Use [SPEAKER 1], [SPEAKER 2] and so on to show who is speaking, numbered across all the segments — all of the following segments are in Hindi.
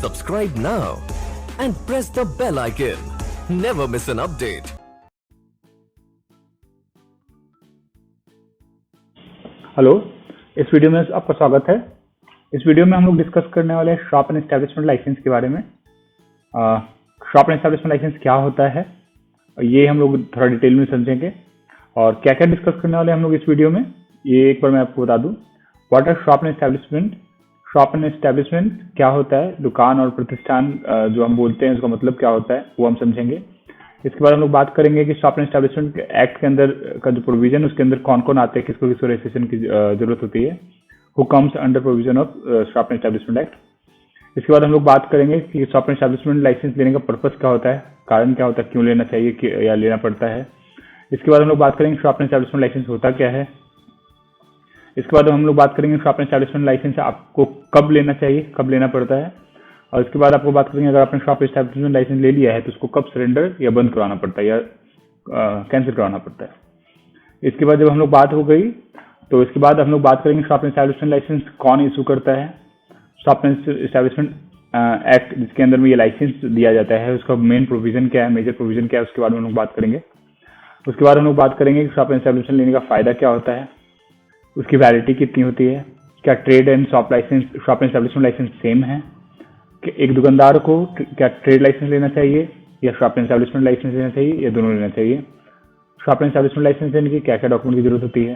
[SPEAKER 1] Subscribe now and press the bell icon. Never miss an update.
[SPEAKER 2] Hello, इस वीडियो में आपका स्वागत है। इस वीडियो में हम लोग डिस्कस करने वाले हैं शॉप एंड एस्टैब्लिशमेंट लाइसेंस के बारे में। शॉप एंड एस्टैब्लिशमेंट लाइसेंस क्या होता है ये हम लोग थोड़ा डिटेल में समझेंगे और क्या क्या डिस्कस करने वाले हैं हम लोग इस वीडियो में, ये एक बार मैं आपको बता दूं। What are shop and establishment? Shop and establishment क्या होता है, दुकान और प्रतिष्ठान जो हम बोलते हैं उसका मतलब क्या होता है वो हम समझेंगे। इसके बाद हम लोग बात करेंगे कि शॉप एंड एस्टैब्लिशमेंट एक्ट के अंदर का जो प्रोविजन उसके अंदर कौन कौन आते हैं, किसको किसको रजिस्ट्रेशन की जरूरत होती है, who comes under provision of shop and establishment act. इसके बाद हम लोग बात करेंगे कि शॉप एंड एस्टैब्लिशमेंट लाइसेंस लेने का पर्पस क्या होता है, कारण क्या होता है, क्यों लेना चाहिए या लेना पड़ता है। इसके बाद हम लोग बात करेंगे शॉप एंड एस्टैब्लिशमेंट लाइसेंस होता क्या है। इसके बाद हम लोग बात करेंगे शॉप एंड एस्टैब्लिशमेंट लाइसेंस आपको कब लेना चाहिए, कब लेना पड़ता है। और इसके बाद आपको बात करेंगे अगर आपने शॉप एस्टैब्लिशमेंट लाइसेंस ले लिया है तो उसको कब सरेंडर या बंद करवाना पड़ता है या कैंसिल करवाना पड़ता है। इसके बाद जब हम लोग बात हो गई तो इसके बाद हम लोग बात करेंगे शॉप एंड एस्टैब्लिशमेंट लाइसेंस कौन इशू करता है, शॉप एंड एस्टैब्लिशमेंट एक्ट जिसके अंदर में ये लाइसेंस दिया जाता है उसका मेन प्रोविजन क्या है, मेजर प्रोविजन क्या है, उसके बारे में हम लोग बात करेंगे। उसके बाद हम लोग बात करेंगे कि शॉप एंड एस्टैब्लिशमेंट लेने का फायदा क्या होता है, उसकी वैलिडिटी कितनी होती है, क्या trade and shop licence, shop and establishment licence same है, कि एक दुकानदार को क्या ट्रेड लाइसेंस लेना चाहिए या शॉप एंड एस्टैब्लिशमेंट लाइसेंस लेना चाहिए या दोनों लेना चाहिए। शॉप एंड एस्टैब्लिशमेंट लाइसेंस लेने की क्या क्या डॉक्यूमेंट की जरूरत होती है,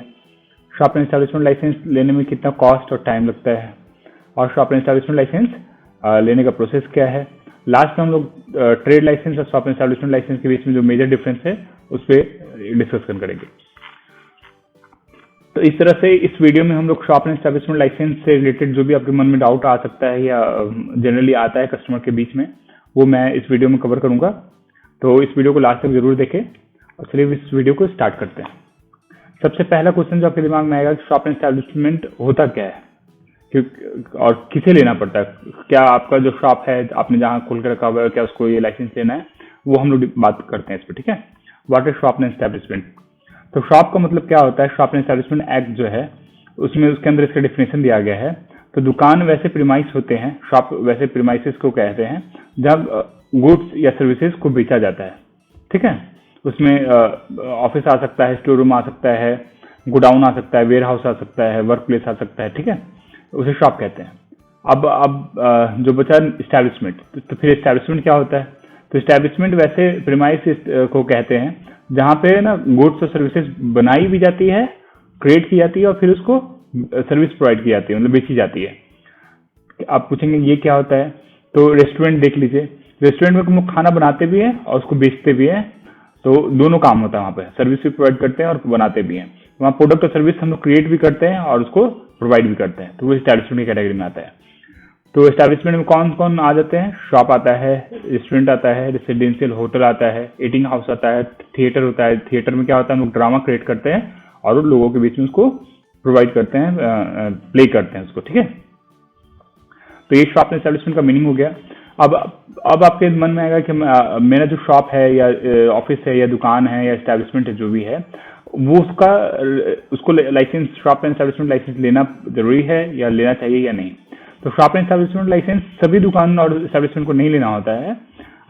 [SPEAKER 2] शॉप एंड एस्टैब्लिशमेंट लाइसेंस लेने में कितना कॉस्ट और टाइम लगता है, और शॉप एंड एस्टैब्लिशमेंट लाइसेंस लेने का प्रोसेस क्या है। लास्ट में हम लोग ट्रेड लाइसेंस और शॉप एंड एस्टैब्लिशमेंट लाइसेंस के बीच में जो मेजर डिफरेंस है उस पर डिस्कशन करेंगे। तो इस तरह से इस वीडियो में हम लोग शॉप एंड एस्टैब्लिशमेंट लाइसेंस से रिलेटेड जो भी आपके मन में डाउट आ सकता है या जनरली आता है कस्टमर के बीच में, वो मैं इस वीडियो में कवर करूंगा। तो इस वीडियो को लास्ट तक जरूर देखें और चलिए इस वीडियो को स्टार्ट करते हैं। सबसे पहला क्वेश्चन जो आपके दिमाग में आएगा कि शॉप एंड एस्टैब्लिशमेंट होता क्या है और किसे लेना पड़ता है, क्या आपका जो शॉप है आपने जहां खोल कर रखा हुआ है क्या उसको ये लाइसेंस लेना है, वो हम लोग बात करते हैं इस पर। ठीक है, what is shop and establishment? तो शॉप का मतलब क्या होता है, शॉप एंड एस्टैब्लिशमेंट एक्ट जो है उसमें उसके अंदर इसका डेफिनेशन दिया गया है। तो दुकान वैसे प्रीमाइस होते हैं, शॉप वैसे प्रीमाइसेस को कहते हैं जब गुड्स या सर्विसेज को बेचा जाता है। ठीक है, उसमें ऑफिस आ सकता है, स्टोर रूम आ सकता है, गोडाउन आ सकता है, वेयर हाउस आ सकता है, वर्क प्लेस आ सकता है। ठीक है, उसे शॉप कहते हैं। अब जो बचा एस्टैब्लिशमेंट, तो फिर एस्टैब्लिशमेंट क्या होता है? तो एस्टैब्लिशमेंट वैसे प्रीमाइस को कहते हैं जहां पे ना गुड्स और सर्विसेज बनाई भी जाती है, क्रिएट की जाती है और फिर उसको सर्विस प्रोवाइड की जाती है, मतलब बेची जाती है। आप पूछेंगे ये क्या होता है, तो रेस्टोरेंट देख लीजिए, रेस्टोरेंट में हम लोग खाना बनाते भी हैं और उसको बेचते भी हैं, तो दोनों काम होता है वहाँ पे, सर्विस भी प्रोवाइड करते हैं और बनाते भी हैं। वहाँ प्रोडक्ट और सर्विस हम लोग क्रिएट भी करते हैं और उसको प्रोवाइड भी करते हैं, तो वो एस्टैब्लिशमेंट की कैटेगरी में आता है। तो एस्टैब्लिशमेंट में कौन कौन आ जाते हैं? शॉप आता है, रेस्टोरेंट आता है, रेसिडेंशियल होटल आता है, ईटिंग हाउस आता है, थिएटर होता है। थिएटर में क्या होता है, हम लोग ड्रामा क्रिएट करते हैं और उन लोगों के बीच में उसको प्रोवाइड करते हैं, प्ले करते हैं उसको। ठीक है, तो ये शॉप एस्टैब्लिशमेंट का मीनिंग हो गया। अब आपके मन में आएगा कि मेरा जो शॉप है या ऑफिस है या दुकान है या एस्टैब्लिशमेंट है जो भी है वो उसको licence, shop and establishment licence लेना जरूरी है या लेना चाहिए या नहीं। तो शॉप एंड एस्टैब्लिशमेंट लाइसेंस सभी दुकान और एस्टैब्लिशमेंट को नहीं लेना होता है।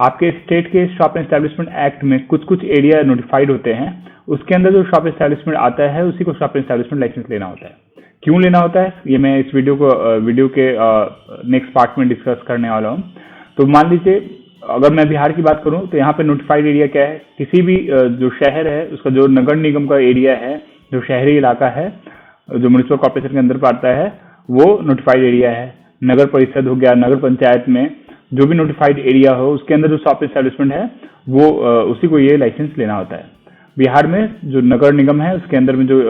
[SPEAKER 2] आपके स्टेट के शॉप एंड एस्टैब्लिशमेंट एक्ट में कुछ कुछ एरिया नोटिफाइड होते हैं, उसके अंदर जो शॉप एस्टैब्लिशमेंट आता है उसी को शॉप एंड एस्टैब्लिशमेंट लाइसेंस लेना होता है। क्यों लेना होता है ये मैं इस वीडियो के नेक्स्ट पार्ट में डिस्कस करने वाला हूँ। तो मान लीजिए अगर मैं बिहार की बात करूं तो यहाँ पे नोटिफाइड एरिया क्या है, किसी भी जो शहर है उसका जो नगर निगम का एरिया है, जो शहरी इलाका है, जो म्युनिसिपल कॉर्पोरेशन के अंदर पड़ता है वो नोटिफाइड एरिया है। नगर परिषद हो गया, नगर पंचायत में जो भी नोटिफाइड एरिया हो उसके अंदर जो शॉप एस्टैब्लिशमेंट है वो उसी को ये लाइसेंस लेना होता है। बिहार में जो नगर निगम है उसके अंदर में जो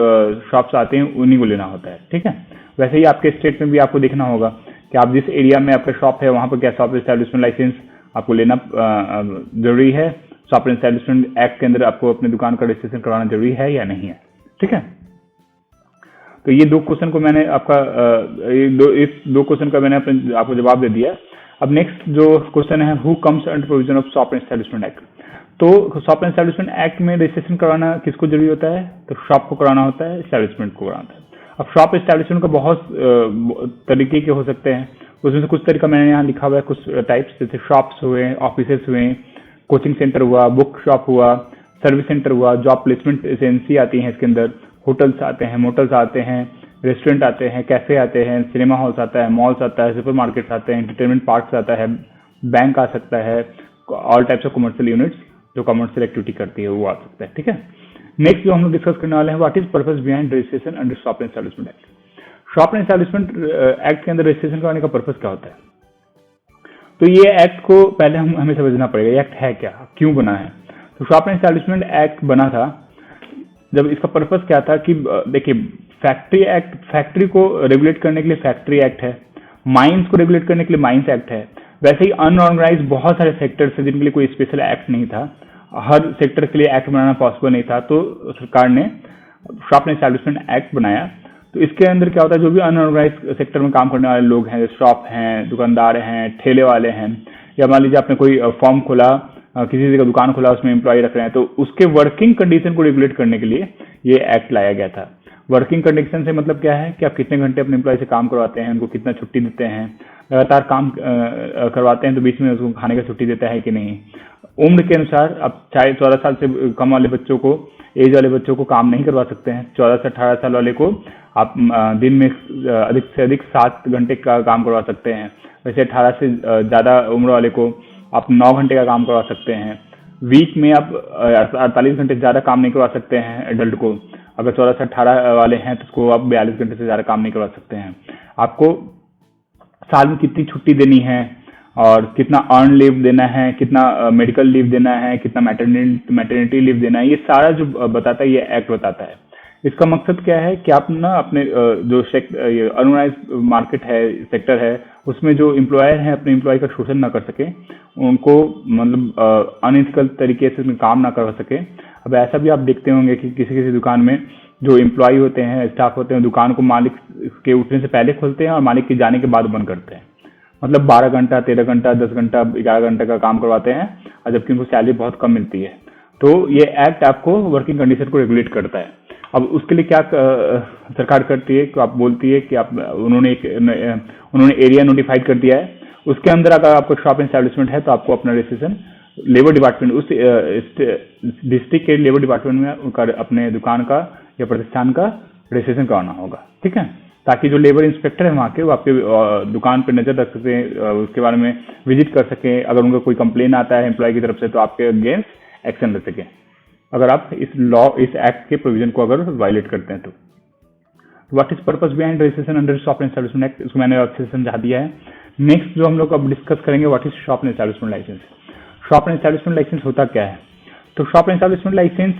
[SPEAKER 2] शॉप्स आते हैं उन्हीं को लेना होता है। ठीक है, वैसे ही आपके स्टेट में भी आपको देखना होगा कि आप जिस एरिया में आपका शॉप है वहां पर क्या शॉप एस्टैब्लिशमेंट लाइसेंस आपको लेना जरूरी है। शॉप एंड एस्टैब्लिशमेंट एक्ट के अंदर आपको अपनी दुकान का रजिस्ट्रेशन करवाना जरूरी है या नहीं है। ठीक है, तो ये दो क्वेश्चन को मैंने इस दो क्वेश्चन का मैंने आपको जवाब दे दिया। अब नेक्स्ट जो क्वेश्चन है, who comes under provision of shop and establishment act. तो शॉप एंड एस्टैब्लिशमेंट एक्ट में रजिस्ट्रेशन करवाना किसको जरूरी होता है? तो शॉप को कराना होता है, एस्टैब्लिशमेंट को कराना होता है। अब शॉप एस्टैब्लिशमेंट का बहुत तरीके के हो सकते हैं, उसमें से कुछ तरीका मैंने यहाँ लिखा हुआ है, कुछ टाइप्स जैसे शॉप्स हुए, ऑफिसेस हुए, कोचिंग सेंटर हुआ, बुक शॉप हुआ, सर्विस सेंटर हुआ, जॉब प्लेसमेंट एजेंसी आती है इसके अंदर, होटल्स आते हैं, मोटल्स आते हैं, रेस्टोरेंट आते हैं, कैफे आते हैं, सिनेमा हॉल्स आता है, मॉल्स आता है, सुपर मार्केट्स आते हैं, एंटरटेनमेंट पार्क्स आता है, बैंक आ सकता है, all types of commercial units जो कमर्शियल एक्टिविटी करती है वो आ सकता है। ठीक है, नेक्स्ट जो हम लोग डिस्कस करने वाले हैं, what is purpose behind registration under shop and establishment act. Shop and establishment act के अंदर रजिस्ट्रेशन कराने का पर्पस क्या होता है? तो ये एक्ट को पहले हमें समझना पड़ेगा, ये एक्ट है क्या, क्यों बना है। तो शॉप एंड एस्टैब्लिशमेंट एक्ट बना था जब इसका पर्पस क्या था कि देखिए, फैक्ट्री एक्ट फैक्ट्री को रेगुलेट करने के लिए फैक्ट्री एक्ट है, माइंस को रेगुलेट करने के लिए माइंस एक्ट है। वैसे ही अनऑर्गेनाइज बहुत सारे सेक्टर्स हैं जिनके लिए कोई स्पेशल एक्ट नहीं था, हर सेक्टर के लिए एक्ट बनाना पॉसिबल नहीं था, तो सरकार ने शॉप एंड एस्टैब्लिशमेंट एक्ट बनाया। तो इसके अंदर क्या होता है, जो भी अनऑर्गेनाइज सेक्टर में काम करने वाले लोग हैं, शॉप हैं, दुकानदार हैं, ठेले वाले हैं, या मान लीजिए आपने कोई फॉर्म खोला, किसी जगह दुकान खोला, उसमें एम्प्लॉय रख रहे हैं, तो उसके वर्किंग कंडीशन को रेगुलेट करने के लिए ये एक्ट लाया गया था। वर्किंग कंडीशन से मतलब क्या है कि आप कितने घंटे अपने एम्प्लॉय से काम करवाते हैं, उनको कितना छुट्टी देते हैं, लगातार काम करवाते हैं तो बीच में उसको खाने का छुट्टी देता है कि नहीं। उम्र के अनुसार आप चाहे 14 साल से कम वाले बच्चों को, एज वाले बच्चों को काम नहीं करवा सकते हैं। 14 से 18 साल वाले को आप दिन में अधिक से अधिक 7 घंटे का काम करवा सकते हैं। वैसे 18 से ज़्यादा उम्र वाले को आप 9 घंटे का काम करवा सकते हैं। वीक में आप 48 घंटे ज़्यादा काम नहीं करवा सकते हैं एडल्ट को। अगर 14 से 18 वाले हैं तो उसको आप 42 घंटे से ज़्यादा काम नहीं करवा सकते हैं। आपको साल में कितनी छुट्टी देनी है और कितना अर्न लीव देना है, कितना मेडिकल लीव देना है, कितना मैटरनिटी लीव देना है, ये सारा जो बताता है ये एक्ट बताता है। इसका मकसद क्या है कि आप ना अपने जो अनऑर्गेनाइज मार्केट है, सेक्टर है, उसमें जो एम्प्लॉयर हैं अपने एम्प्लॉय का शोषण ना कर सके, उनको मतलब अनएथिकल तरीके से उसमें काम ना करवा सके। अब ऐसा भी आप देखते होंगे कि किसी किसी दुकान में जो एम्प्लॉय होते हैं, स्टाफ होते हैं, दुकान को मालिक के उठने से पहले खोलते हैं और मालिक के जाने के बाद बंद करते हैं। मतलब 12 घंटा, 13 घंटा, 10 घंटा, 11 घंटे का काम करवाते हैं और जबकि उनको सैलरी बहुत कम मिलती है। तो ये एक्ट आपको वर्किंग कंडीशन को रेगुलेट करता है। अब उसके लिए क्या सरकार करती है कि आप बोलती है कि आप उन्होंने एरिया नोटिफाइड कर दिया है, उसके अंदर अगर आपका शॉप एंड एस्टैब्लिशमेंट है तो आपको अपना रजिस्ट्रेशन लेबर डिपार्टमेंट, उस डिस्ट्रिक्ट के लेबर डिपार्टमेंट में उनका अपने दुकान का या प्रतिष्ठान का रजिस्ट्रेशन कराना होगा। ठीक है, ताकि जो लेबर इंस्पेक्टर है वहाँ के, वो आपके दुकान पर नजर रख सकें, उसके बारे में विजिट कर सकें। अगर उनका कोई कंप्लेन आता है एम्प्लॉय की तरफ से तो आपके अगेंस्ट एक्शन ले सकें, अगर आप इस एक्ट के प्रोविजन को अगर वायलेट करते हैं तो। What is purpose behind registration under shop and establishment act, इसको मैंने अच्छे से समझा दिया है। नेक्स्ट जो हम लोग अब डिस्कस करेंगे, what is shop and establishment licence. Shop and establishment licence होता क्या है? तो shop and establishment licence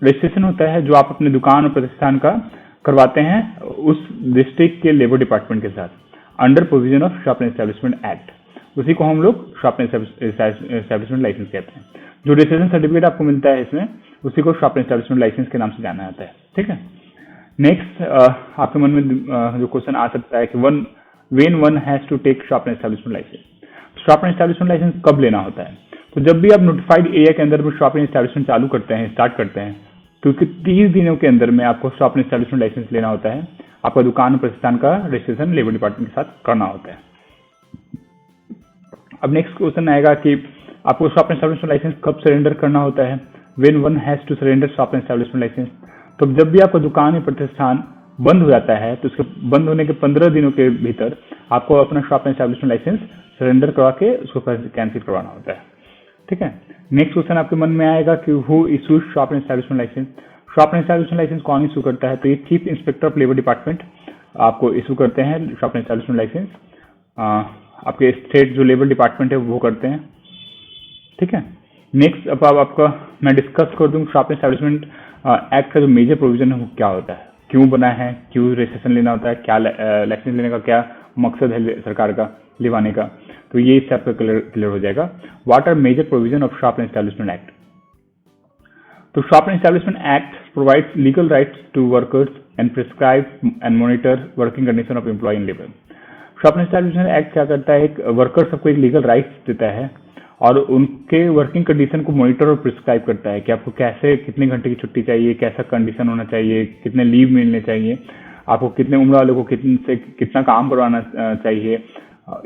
[SPEAKER 2] registration होता है जो आप अपने दुकान और प्रतिष्ठान का करवाते हैं उस डिस्ट्रिक्ट के लेबर डिपार्टमेंट के साथ, under provision of shop and establishment act. उसी को हम लोग शॉप एंड एस्टैब्लिशमेंट लाइसेंस कहते हैं। जो रजिस्ट्रेशन सर्टिफिकेट आपको मिलता है इसमें, उसी को शॉप एंड एस्टैब्लिशमेंट लाइसेंस के नाम से जाना जाता है। ठीक है, नेक्स्ट आपके मन में जो क्वेश्चन आ सकता है कि when one has to take shop and establishment licence. Shop and establishment licence कब लेना होता है? तो जब भी आप नोटिफाइड एरिया के अंदर शॉप एंड एस्टैब्लिशमेंट चालू करते हैं, स्टार्ट करते हैं, क्योंकि 30 दिनों के अंदर में आपको शॉप एंड एस्टैब्लिशमेंट लाइसेंस लेना होता है। आपका दुकान और प्रतिष्ठान का रजिस्ट्रेशन लेबर डिपार्टमेंट के साथ करना होता है। अब नेक्स्ट क्वेश्चन आएगा कि आपको शॉप एंड एस्टैब्लिशमेंट लाइसेंस कब सरेंडर करना होता है? When one has to surrender shop and establishment licence. तो जब भी आपका दुकान या प्रतिष्ठान बंद हो जाता है तो उसके बंद होने के 15 दिनों के भीतर आपको अपना shop and establishment licence surrender करवा के उसको कैंसिल करवाना होता है। ठीक है, नेक्स्ट क्वेश्चन आपके मन में आएगा कि who issues shop and establishment licence. Shop and establishment licence कौन इशू करता है? तो ये chief inspector of labour department आपको इशू करते हैं शॉप एंड एस्टैब्लिशमेंट लाइसेंस। आपके स्टेट जो लेबर डिपार्टमेंट है वो करते हैं। ठीक है, नेक्स्ट अब आपका मैं डिस्कस कर दूं शॉप एंड एस्टैब्लिशमेंट एक्ट का जो मेजर प्रोविजन है वो क्या होता है, क्यों बना है, क्यों रजिस्ट्रेशन लेना होता है, क्या लाइसेंस लेने का क्या मकसद है सरकार का लिवाने का। तो ये इससे आपका क्लियर हो जाएगा। What are major provision of shop and establishment act. तो shop and establishment act provides legal rights to workers and prescribe and monitor working condition of employ in labour. Shop and establishment act क्या करता है? एक वर्कर सबको एक लीगल राइट्स देता है और उनके वर्किंग कंडीशन को मॉनिटर और प्रिस्क्राइब करता है कि आपको कैसे, कितने घंटे की छुट्टी चाहिए, कैसा कंडीशन होना चाहिए, कितने लीव मिलने चाहिए। आपको कितने उम्र वाले को कितना काम करवाना चाहिए,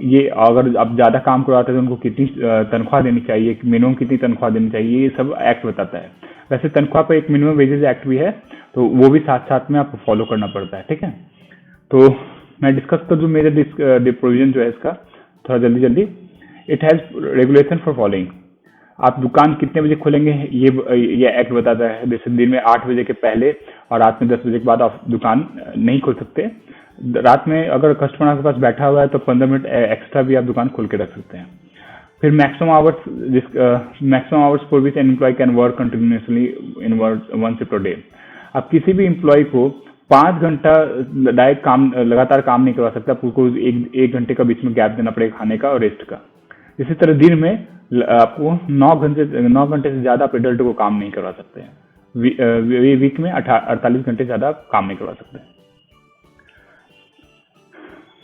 [SPEAKER 2] ये अगर आप ज़्यादा काम करवाते हैं तो उनको कितनी तनख्वाह देनी चाहिए, मिनिमम कितनी तनख्वाह देनी चाहिए, ये सब एक्ट बताता है। वैसे तनख्वाह पर एक मिनिमम वेजेस एक्ट भी है, तो वो भी साथ साथ में आपको फॉलो करना पड़ता है, ठीक है। तो मैं डिस्कस कर दूँ मेजर प्रोविजन जो है इसका थोड़ा जल्दी। It has regulation for following. आप दुकान कितने बजे खोलेंगे ये एक्ट बताता है। जैसे दिन में 8 बजे के पहले और रात में 10 बजे के बाद आप दुकान नहीं खोल सकते। रात में अगर कस्टमर आपके पास बैठा हुआ है तो 15 मिनट एक्स्ट्रा भी आप दुकान खोल के रख सकते हैं। फिर maximum hours for which an employ can work continuously in 1 shift a day. आप किसी भी एम्प्लॉय को 5 घंटा डायरेक्ट लगातार काम नहीं करवा सकते। आपको एक घंटे का बीच में गैप देना पड़ेगा खाने का और रेस्ट का। इसी तरह दिन में आपको 9 घंटे से ज्यादा आप एडल्ट को काम नहीं करवा सकते हैं। वीक में 48 घंटे ज्यादा आप काम नहीं करवा सकते हैं।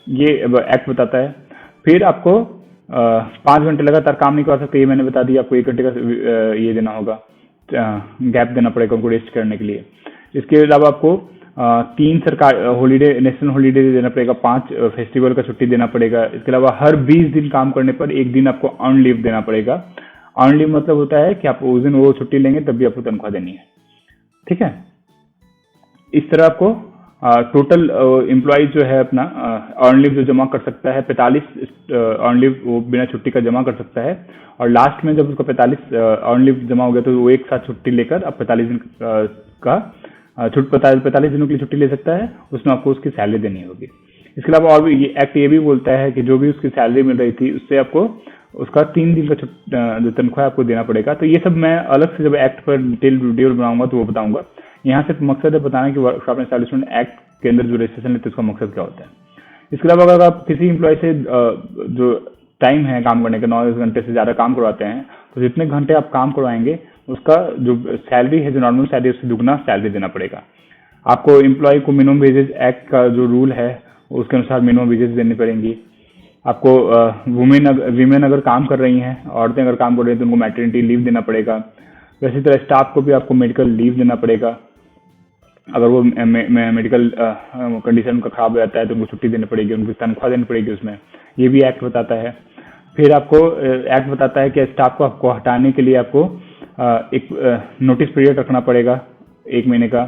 [SPEAKER 2] ये एक्ट बताता है। फिर आपको 5 घंटे लगातार काम नहीं करवा सकते, ये मैंने बता दिया। आपको 1 घंटे का ये देना होगा, गैप देना पड़ेगा उनको रेस्ट करने के लिए। इसके अलावा आपको 3 सरकार नेशनल हॉलीडे देना पड़ेगा, 5 फेस्टिवल का छुट्टी देना पड़ेगा। इसके अलावा हर 20 दिन काम करने पर 1 दिन आपको अर्न लीव देना पड़ेगा। अर्न लीव मतलब होता है कि आप उस दिन वो छुट्टी लेंगे तब भी आपको तनख्वाह देनी है, ठीक है। इस तरह आपको टोटल एम्प्लॉय जो है अपना अर्न लीव जो जमा कर सकता है 45 अर्न लीव वो बिना छुट्टी का जमा कर सकता है। और लास्ट में जब उसका 45 अर्न लीव जमा हो गया तो वो एक साथ छुट्टी लेकर अब 45 दिन का 45 दिनों के लिए छुट्टी ले सकता है। उसमें आपको उसकी सैलरी देनी होगी। इसके अलावा और भी ये एक्ट ये भी बोलता है कि जो भी उसकी सैलरी मिल रही थी उससे आपको उसका 3 दिन का जो तनख्वाह आपको देना पड़ेगा। तो ये सब मैं अलग से जब एक्ट पर डिटेल वीडियो बनाऊंगा तो वो बताऊंगा। यहाँ से मकसद है बताना कि वर्कशॉप एस्टैब्लिशमेंट एक्ट के अंदर जो रजिस्ट्रेशन लेते हैं उसका मकसद क्या होता है। इसके अलावा अगर आप किसी एम्प्लॉय से जो टाइम है काम करने का 9 घंटे से ज्यादा काम करवाते हैं तो जितने घंटे आप काम करवाएंगे उसका जो सैलरी है, जो नॉर्मल सैलरी, उससे दुगना सैलरी देना पड़ेगा आपको। एम्प्लॉय को मिनिमम वेजेस एक्ट का जो रूल है उसके अनुसार मिनिमम वेजेस देनी पड़ेंगी आपको। वीमेन अगर काम कर रही हैं, औरतें अगर काम कर रही हैं तो उनको मैटरनिटी लीव देना पड़ेगा। वैसी तरह स्टाफ को भी आपको मेडिकल लीव देना पड़ेगा। अगर वो मेडिकल कंडीशन का खराब हो जाता है तो उनको छुट्टी देनी पड़ेगी, उनको तनख्वाह देनी पड़ेगी उसमें। ये भी एक्ट बताता है। फिर आपको एक्ट बताता है कि स्टाफ को आपको हटाने के लिए आपको एक नोटिस पीरियड रखना पड़ेगा 1 महीने का।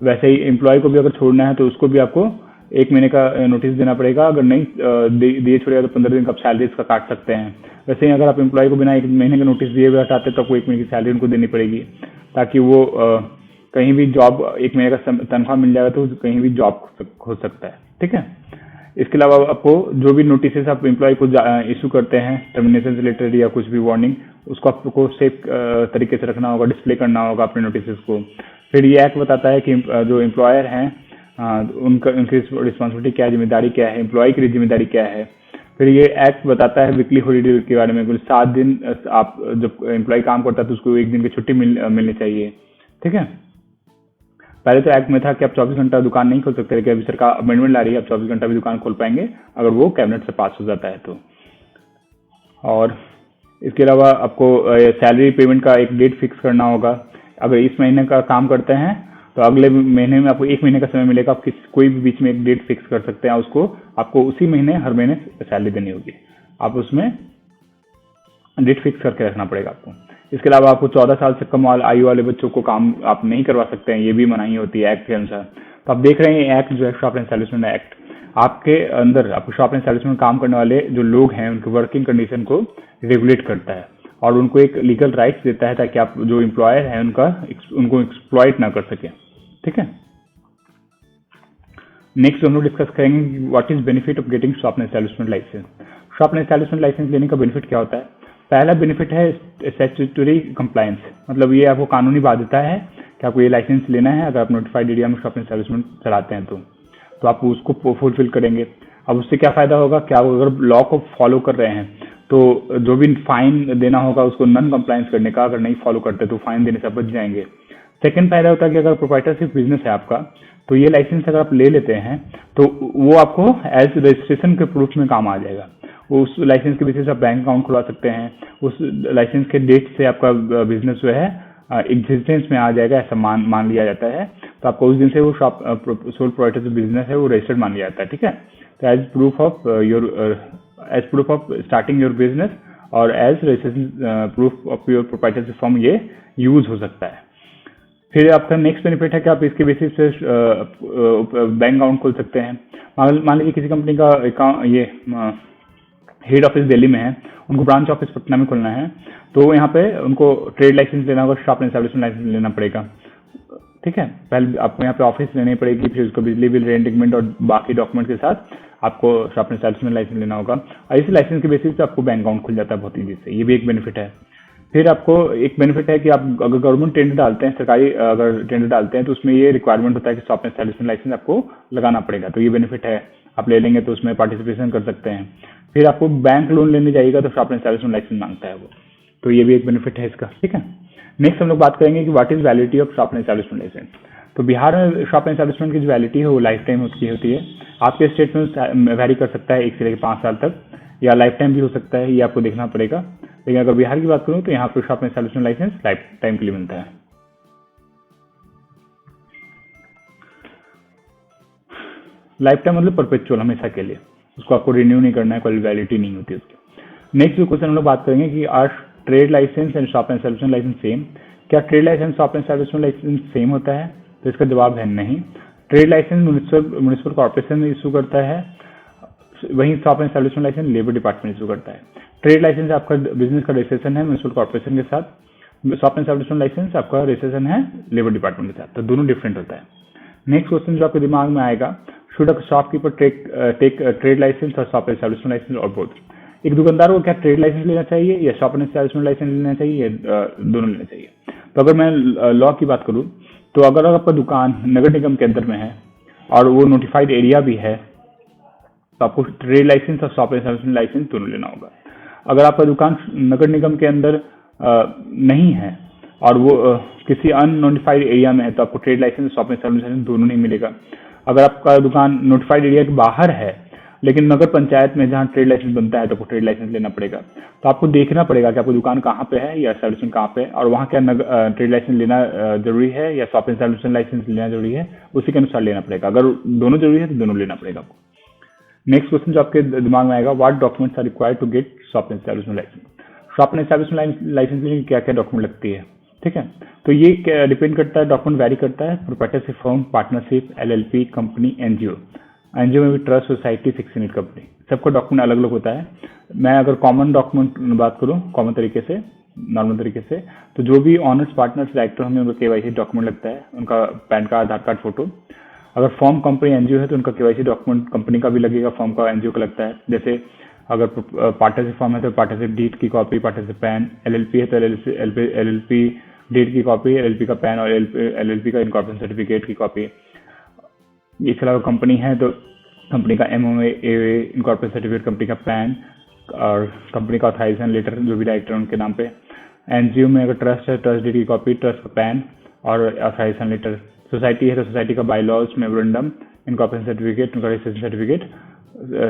[SPEAKER 2] वैसे ही एम्प्लॉय को भी अगर छोड़ना है तो उसको भी आपको 1 महीने का नोटिस देना पड़ेगा। अगर नहीं दिए छोड़ेगा तो 15 दिन का आप सैलरी इसका काट सकते हैं। वैसे ही अगर आप एम्प्लॉय को बिना 1 महीने का नोटिस दिए हुए हटाते तो आपको 1 महीने की सैलरी उनको देनी पड़ेगी, ताकि वो कहीं भी जॉब 1 महीने का तनख्वाह मिल जाएगा तो कहीं भी जॉब हो सकता है, ठीक है। इसके अलावा आपको जो भी नोटिस आप एम्प्लॉय को इशू करते हैं टर्मिनेशन से रिलेटेड या कुछ भी वार्निंग, उसको आपको सेफ तरीके से रखना होगा, डिस्प्ले करना होगा अपने नोटिस को। फिर ये एक्ट बताता है कि जो एम्प्लॉयर हैं उनकी रिस्पॉन्सिबिलिटी क्या है, जिम्मेदारी क्या है, एम्प्लॉय की जिम्मेदारी क्या है। फिर ये एक्ट बताता है वीकली हॉलीडे के बारे में। कुल 7 दिन आप जब एम्प्लॉय काम करता है तो उसको 1 दिन की छुट्टी मिलनी चाहिए, ठीक है। पहले तो एक्ट में था कि आप 24 घंटा दुकान नहीं खोल सकते, लेकिन अभी सरकार अमेंडमेंट ला रही है, आप 24 घंटा भी दुकान खोल पाएंगे अगर वो कैबिनेट से पास हो जाता है तो। और इसके अलावा आपको सैलरी पेमेंट का एक डेट फिक्स करना होगा। अगर इस महीने का काम करते हैं तो अगले महीने में आपको 1 महीने का समय मिलेगा। आप कोई भी बीच में एक डेट फिक्स कर सकते हैं, उसको आपको उसी महीने हर महीने सैलरी देनी होगी। आप उसमें डेट फिक्स करके रखना पड़ेगा आपको। इसके अलावा आपको 14 साल से कम आयु वाले बच्चों को काम आप नहीं करवा सकते हैं, ये भी मनाही होती है एक्ट के अनुसार। तो आप देख रहे हैं एक्ट जो है शॉप एंड एस्टैब्लिशमेंट एक्ट, आपके अंदर आपको शॉप एंड एस्टैब्लिशमेंट में काम करने वाले जो लोग हैं उनके वर्किंग कंडीशन को रेगुलेट करता है और उनको एक लीगल राइट्स देता है ताकि आप जो एम्प्लॉयर है उनको एक्सप्लॉइट ना कर सके, ठीक है। नेक्स्ट हम लोग डिस्कस करेंगे what is benefit of getting shop and establishment licence. Shop and establishment licence लेने का बेनिफिट क्या होता है। पहला बेनिफिट है स्टैट्यूटरी कंप्लायंस, मतलब ये आपको कानूनी बाध्यता है कि आपको ये लाइसेंस लेना है। अगर आप नोटिफाइड एरिया में शॉप एंड एस्टैब्लिशमेंट चलाते हैं तो आप उसको फुलफिल करेंगे। अब उससे क्या फायदा होगा कि आप अगर लॉ को फॉलो कर रहे हैं तो जो भी फाइन देना होगा उसको नॉन कंप्लायंस करने का, अगर नहीं फॉलो करते तो फाइन देने से बच जाएंगे। सेकंड फायदा होता है कि अगर प्रोप्राइटरशिप बिजनेस है आपका तो ये लाइसेंस अगर आप ले लेते हैं तो वो आपको एज रजिस्ट्रेशन के प्रूफ में काम आ जाएगा। उस लाइसेंस के बेसिस आप बैंक अकाउंट खुलवा सकते हैं। उस लाइसेंस के डेट से आपका बिजनेस जो है एग्जिस्टेंस में आ जाएगा, ऐसा मान लिया जाता है। तो आपको उस दिन से वो शॉप सोल प्रोप्राइटरशिप बिजनेस है वो रजिस्टर्ड मान लिया जाता है, ठीक है। तो as proof of starting your business or as registration proof of your proprietorship form ये यूज हो सकता है। फिर आपका नेक्स्ट बेनिफिट है कि आप इसके बेसिस पे बैंक अकाउंट खोल सकते हैं। मान लीजिए किसी कंपनी का ये हेड ऑफिस दिल्ली में है, उनको ब्रांच ऑफिस पटना में खोलना है, तो यहाँ पे उनको ट्रेड लाइसेंस लेना होगा, शॉप एंड एस्टैब्लिशमेंट लाइसेंस लेना पड़ेगा, ठीक है। पहले आपको यहाँ पे ऑफिस लेनी पड़ेगी, फिर उसको बिजली बिल, रेंट एग्रीमेंट और बाकी डॉक्यूमेंट के साथ आपको शॉप एंड एस्टैब्लिशमेंट लाइसेंस लेना होगा। और इसी लाइसेंस के बेसिस पे आपको बैंक अकाउंट खुल जाता है बहुत ईजी से, ये भी एक बेनिफिट है। फिर आपको एक बेनिफिट है कि आप अगर गवर्नमेंट टेंडर डालते हैं, सरकारी अगर टेंडर डालते हैं, तो उसमें ये रिक्वायरमेंट होता है कि शॉप एंड एस्टैब्लिशमेंट लाइसेंस आपको लगाना पड़ेगा। तो ये बेनिफिट है, आप ले लेंगे तो उसमें पार्टिसिपेशन कर सकते हैं। फिर आपको बैंक लोन लेने जाइएगा तो शॉप एंड एस्टैब्लिशमेंट लाइसेंस मांगता है वो, तो ये भी एक बेनिफिट है इसका, ठीक है। नेक्स्ट हम लोग बात करेंगे कि what is validity of shop and establishment licence. तो बिहार में शॉप एंड एस्टैब्लिशमेंट की जो वैलिडिटी है वो लाइफ टाइम उसकी होती है। आपके स्टेट में वैरी कर सकता है 1 से लेकर 5 साल तक, या लाइफ टाइम भी हो सकता है, ये आपको देखना पड़ेगा। लेकिन अगर बिहार की बात करूं तो यहाँ पे shop and establishment licence life time के लिए मिलता है। लाइफ टाइम मतलब परपेचुअल, हमेशा के लिए, उसको आपको रिन्यू नहीं करना है, कोई वैलिडिटी नहीं होती उसकी। नेक्स्ट जो क्वेश्चन हम लोग बात करेंगे कि are trade licence and shop and establishment licence same. क्या trade licence shop and establishment licence same होता है? तो इसका जवाब है नहीं। Trade licence municipal corporation issue करता है, वहीं shop and establishment licence labour department issue करता है। ट्रेड लाइसेंस आपका बिजनेस का रजिस्ट्रेशन है म्युनिसिपल कॉर्पोरेशन के साथ, शॉप एंड एस्टैब्लिशमेंट लाइसेंस आपका रजिस्ट्रेशन है लेबर डिपार्टमेंट के साथ, तो दोनों डिफरेंट होता है। नेक्स्ट क्वेश्चन जो आपके दिमाग में आएगा, should a shopkeeper take trade licence और शॉप एंड एस्टैब्लिशमेंट लाइसेंस और बोथ। एक दुकानदार को क्या ट्रेड लाइसेंस लेना चाहिए या शॉप एंड एस्टैब्लिशमेंट लाइसेंस लेना चाहिए, या दोनों लेना चाहिए? तो अगर मैं लॉ की बात करूं तो अगर आपका दुकान नगर निगम के अंदर में है और वो नोटिफाइड एरिया भी है तो आपको ट्रेड लाइसेंस और शॉप एंड एस्टैब्लिशमेंट लाइसेंस दोनों लेना होगा। अगर आपका दुकान नगर निगम के अंदर नहीं है और वो किसी अननोटिफाइड एरिया में है तो आपको trade licence, shop and establishment licence दोनों नहीं मिलेगा। अगर आपका दुकान नोटिफाइड एरिया के बाहर है लेकिन नगर पंचायत में जहाँ ट्रेड लाइसेंस बनता है तो आपको ट्रेड लाइसेंस लेना पड़ेगा। तो आपको देखना पड़ेगा कि आपकी दुकान कहाँ पे है या एस्टैब्लिशमेंट कहाँ पे है, और वहाँ क्या ट्रेड लाइसेंस लेना जरूरी है या शॉप एंड एस्टैब्लिशमेंट लाइसेंस लेना जरूरी है, उसी के अनुसार लेना पड़ेगा। अगर दोनों जरूरी है तो दोनों लेना पड़ेगा आपको। नेक्स्ट क्वेश्चन जो आपके दिमाग में आएगा, what documents are required to get shop and establishment licence. Shop and establishment licence के लिए क्या क्या डॉक्यूमेंट लगती है, ठीक है। तो ये डिपेंड करता है, डॉक्यूमेंट वैरी करता है, proprietorship firm, partnership, LLP, company, NGO. NGO में भी trust, society, fix unit company, सबका डॉक्यूमेंट अलग अलग होता है। मैं अगर कॉमन डॉक्यूमेंट बात करूं, कॉमन तरीके से, नॉर्मल तरीके से, तो जो भी ऑनर्स, पार्टनर्स, डायरेक्टर होंगे उनका केवाईसी डॉक्यूमेंट लगता है, उनका पैन कार्ड, आधार कार्ड, फोटो। अगर फॉर्म, कंपनी, एनजीओ है तो उनका केवाईसी डॉक्यूमेंट कंपनी का भी लगेगा, फॉर्म का, एनजीओ का लगता है। जैसे अगर पार्टनरशिप फॉर्म है तो पार्टनरशिप डीड की कॉपी, पार्टनरशिप पैन। एलएलपी है तो एलएलपी डीड की कॉपी, एलएलपी का पैन और एलएलपी का इनकॉर्पोरेशन सर्टिफिकेट की कॉपी। इसके अलावा कंपनी है तो कंपनी का एमओए, इनकॉर्पोरेशन सर्टिफिकेट, कंपनी का पैन और कंपनी का ऑथराइजेशन लेटर, जो भी डायरेक्टर उनके नाम पे। एनजीओ में अगर ट्रस्ट है, ट्रस्ट डीड की कॉपी, ट्रस्ट का पैन और ऑथराइजेशन लेटर। सोसाइटी है तो सोसाइटी का बायलॉज, मेमोरेंडम, इनकॉर्पोरेशन सर्टिफिकेट, उनका रजिस्ट्रेशन सर्टिफिकेट,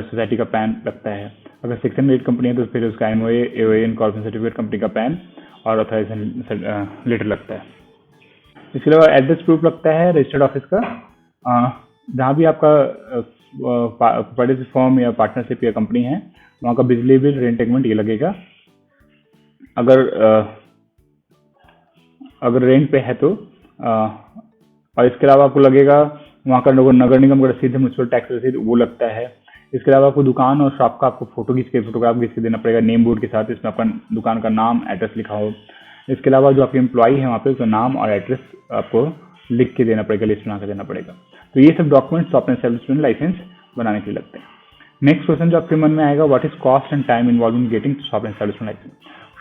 [SPEAKER 2] सोसाइटी का पैन लगता है। अगर सेक्शन 8 कंपनी है तो फिर उसका MOA, AOA, incorporation certificate, company का पैन और ऑथराइजेशन लेटर लगता है। इसके अलावा एड्रेस प्रूफ लगता है रजिस्टर्ड ऑफिस का, जहाँ भी आपका प्रोप्राइटरशिप फर्म या पार्टनरशिप या कंपनी है वहाँ का बिजली बिल, रेंट एग्रीमेंट ये लगेगा। अगर रेंट पे है तो और इसके अलावा आपको लगेगा वहाँ का नगर निगम का रसीद है, म्युनिसिपल टैक्स रसीद, वो लगता है। इसके अलावा आपको दुकान और शॉप का आपको फोटोग्राफ खींच के देना पड़ेगा नेम बोर्ड के साथ, इसमें आपका दुकान का नाम, एड्रेस लिखा हो। इसके अलावा जो आपके एम्प्लॉई है वहाँ पे उसका नाम और एड्रेस आपको लिख के देना पड़ेगा, लिस्ट बना के देना पड़ेगा। तो ये सब documents shop and establishment licence बनाने के लिए लगते हैं। नेक्स्ट क्वेश्चन जो आपके मन में आएगा, what is cost and time involve in getting shop and establishment licence.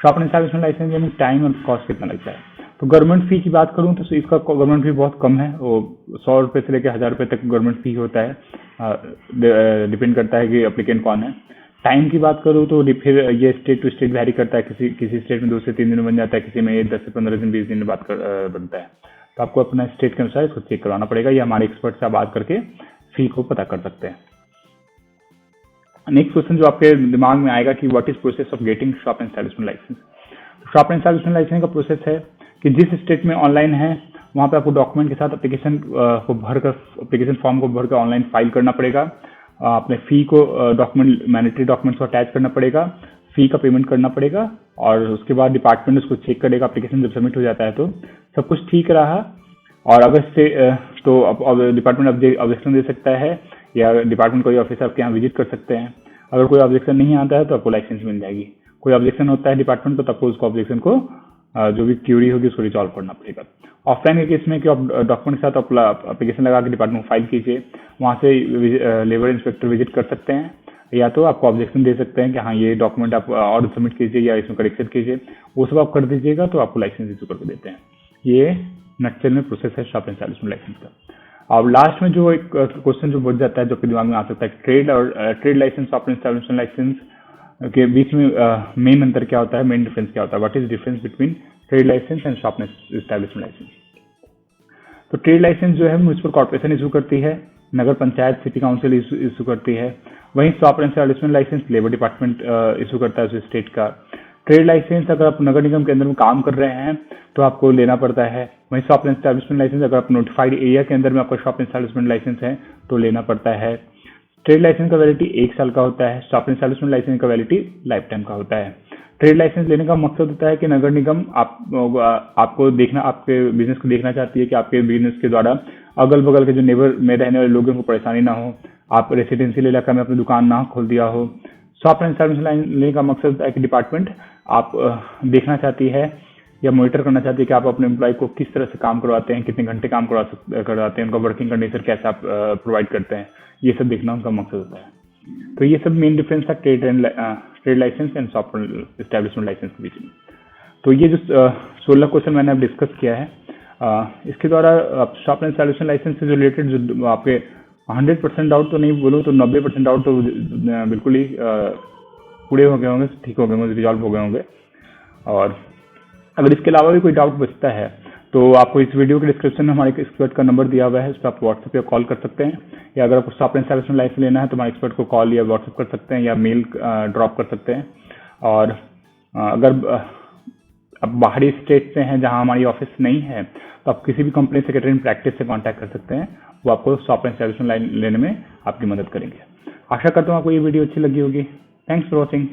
[SPEAKER 2] Shop and establishment licence यानी टाइम और कॉस्ट कितना लगता है। तो गवर्नमेंट फी की बात करूं तो इसका गवर्नमेंट फी बहुत कम है, वो 100 रुपये से लेकर 1000 रुपये तक गवर्नमेंट फी होता है, डिपेंड करता है कि एप्लीकेंट कौन है। टाइम की बात करूं तो फिर ये स्टेट टू स्टेट वैरी करता है, किसी स्टेट में 2 से 3 दिन बन जाता है, किसी में 10 से 15 दिन 20 दिन में बनता है। तो आपको अपना स्टेट के अनुसार इसको चेक करवाना पड़ेगा, या हमारे एक्सपर्ट से आप बात करके फी को पता कर सकते हैं। नेक्स्ट क्वेश्चन जो आपके दिमाग में आएगा कि what is process of getting shop and establishment licence. Shop and establishment licence का प्रोसेस है कि जिस स्टेट में ऑनलाइन है वहाँ पे आपको डॉक्यूमेंट के साथ एप्लीकेशन को भरकर, एप्लीकेशन फॉर्म को भरकर ऑनलाइन फाइल करना पड़ेगा। अपने फी को डॉक्यूमेंट, मैंडेटरी डॉक्यूमेंट्स को अटैच करना पड़ेगा, फी का पेमेंट करना पड़ेगा और उसके बाद डिपार्टमेंट उसको चेक करेगा। एप्लीकेशन जब सबमिट हो जाता है तो सब कुछ ठीक रहा और अगर से तो अब डिपार्टमेंट ऑब्जेक्शन दे सकता है या डिपार्टमेंट कोई ऑफिसर आपके यहाँ विजिट कर सकते हैं। अगर कोई ऑब्जेक्शन नहीं आता है तो आपको लाइसेंस मिल जाएगी। कोई ऑब्जेक्शन होता है डिपार्टमेंट को तो आपको उसको ऑब्जेक्शन को जो भी क्यूरी होगी उसको रिजॉल्व करना पड़ेगा। ऑफलाइन के केस में कि आप डॉक्यूमेंट के साथ एप्लीकेशन लगा के डिपार्टमेंट में फाइल कीजिए, वहाँ से लेबर इंस्पेक्टर विजिट कर सकते हैं या तो आपको ऑब्जेक्शन दे सकते हैं कि हाँ ये डॉक्यूमेंट आप और सबमिट कीजिए या इसमें करेक्शन कीजिए, वो सब आप कर दीजिएगा तो आपको लाइसेंस इशू करके देते हैं। ये नक्सल में प्रोसेस है शॉप एस्टैब्लिशमेंट लाइसेंस का। और लास्ट में जो एक क्वेश्चन जो बच जाता है, जो कि दिमाग में आ सकता है, ट्रेड और trade licence, shop establishment licence के बीच में मेन अंतर क्या होता है, मेन डिफरेंस क्या होता है, what is difference between trade licence and shop establishment licence. तो ट्रेड लाइसेंस जो है म्युनिसिपल कॉर्पोरेशन इशू करती है, nagar panchayat city council issue करती है। वहीं shop establishment licence labour department issue करता है उस स्टेट का। ट्रेड लाइसेंस अगर आप नगर निगम के अंदर में काम कर रहे हैं तो आपको लेना पड़ता है। वहीं शॉप एस्टैब्लिशमेंट लाइसेंस अगर आप नोटिफाइड एरिया के अंदर में आपका शॉप एस्टैब्लिशमेंट लाइसेंस है तो लेना पड़ता है। ट्रेड लाइसेंस का वैलिडिटी 1 साल का होता है, शॉप एस्टैब्लिशमेंट लाइसेंस का वैलिडिटी लाइफ टाइम का होता है। ट्रेड लाइसेंस लेने का मकसद होता है कि नगर निगम आपको देखना, आपके बिजनेस को देखना चाहती है कि आपके बिजनेस के द्वारा अगल बगल के जो नेबर में रहने वाले लोगों को परेशानी ना हो, आप रेसिडेंशियल इलाका में अपनी दुकान ना खोल दिया हो। शॉप एस्टैब्लिशमेंट लेने का मकसद होता है कि डिपार्टमेंट आप देखना चाहती है या मॉनिटर करना चाहती है कि आप अपने एम्प्लॉय को किस तरह से काम करवाते हैं, कितने घंटे काम करवाते हैं, उनका वर्किंग कंडीशन कैसे आप प्रोवाइड करते हैं, ये सब देखना उनका मकसद होता है। तो ये सब मेन डिफरेंस था trade licence and shop establishment licence के बीच में। तो ये जो 16 क्वेश्चन मैंने अब डिस्कस किया है, इसके द्वारा शॉप एस्टैब्लिशमेंट लाइसेंस से रिलेटेड जो आपके 100% डाउट तो नहीं बोलूँ तो 90% डाउट तो बिल्कुल ही पूरे हो गए होंगे, ठीक हो गए होंगे, रिजॉल्व हो गए होंगे। और अगर इसके अलावा भी कोई डाउट बचता है तो आपको इस वीडियो के डिस्क्रिप्शन में हमारे एक्सपर्ट का नंबर दिया हुआ है, उस पर आप व्हाट्सएप या कॉल कर सकते हैं, या अगर आपको शॉप एस्टैब्लिशमेंट लाइसेंस लेना है तो हमारे एक्सपर्ट को कॉल या व्हाट्सएप कर सकते हैं या मेल ड्रॉप कर सकते हैं। और अगर अब बाहरी स्टेट से हैं जहां हमारी ऑफिस नहीं है तो आप किसी भी कंपनी सेक्रेटरी इन प्रैक्टिस से कांटेक्ट कर सकते हैं, वो आपको शॉप एस्टैब्लिशमेंट लेने में आपकी मदद करेंगे। आशा करता हूँ आपको ये वीडियो अच्छी लगी होगी। Thanks for watching.